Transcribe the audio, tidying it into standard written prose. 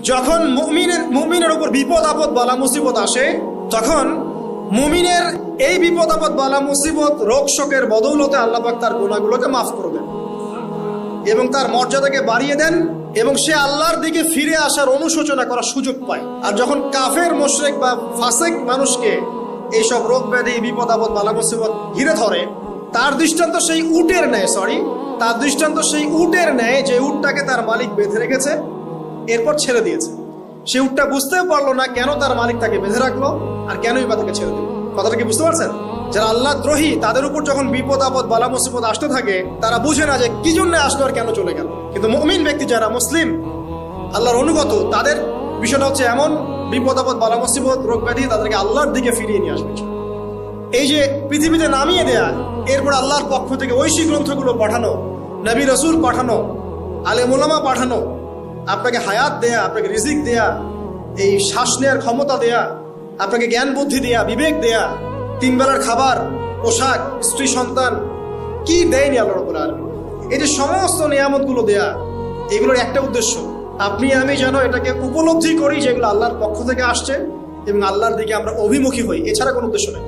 যখন মুমিনের উপর বিপদ আপদ বালা মুসিবত আসে, তখন মুমিনের এই বিপদ আপদ বালা মুসিবত রোগ শোকের বদৌলতে আল্লাহ পাক তার গুনাহগুলোকে মাফ করে দেন এবং তার মর্যাদাকে বাড়িয়ে দেন, এবং সে আল্লাহর দিকে ফিরে আসার অনুশোচনা করার সুযোগ পায়। আর যখন কাফের মুশরিক বা ফাসিক মানুষকে এইসব রোগ ব্যাধি বিপদ আপদ বালা মুসিবত ঘিরে ধরে, তার দৃষ্টান্ত সেই উটের ন্যায় যে উটটাকে তার মালিক বেঁধে রেখেছে, এরপর ছেড়ে দিয়েছে। সে উটটা বুঝতেও পারলো না কেন তার মালিক তাকে বেঁধে রাখলো আর কেনই বা তাকে ছেড়ে দিল। কথাটা কি বুঝতে পারছেন? যারা আল্লাহ দ্রোহী, তাদের উপর যখন বিপদ আপদ বালা মুসিবত আসতে থাকে, তারা বুঝে না যে কি জন্য আসলো আর কেন চলে গেল। কিন্তু মুমিন ব্যক্তি যারা মুসলিম, আল্লাহর অনুগত, তাদের বিষয়টা হচ্ছে এমন বিপদ আপদ বালা মুসিবত রোগ ব্যাধি তাদেরকে আল্লাহর দিকে ফিরিয়ে নিয়ে আসবে। এই যে পৃথিবীতে নামিয়ে দেয়া, এরপর আল্লাহর পক্ষ থেকে ঐশী গ্রন্থগুলো পাঠানো, নবী রসুল পাঠানো, আলেম ওলামা পাঠানো, আপনাকে হায়াত দেয়া, আপনাকে রিজিক দেয়া, এই শ্বাস নেওয়ার ক্ষমতা দেয়া, আপনাকে জ্ঞান বুদ্ধি দেয়া, বিবেক দেয়া, 3 বেলার খাবার, পোশাক, স্ত্রী সন্তান, কি দেয়নি আল্লাহ রাব্বুল আলামিন। এই যে সমস্ত নিয়ামতগুলো দেয়া, এগুলোর একটা উদ্দেশ্য, আপনি আমি যেন এটাকে উপলব্ধি করি যেগুলো আল্লাহর পক্ষ থেকে আসছে এবং আল্লাহর দিকে আমরা অভিমুখী হই, এছাড়া কোনো উদ্দেশ্য নেই।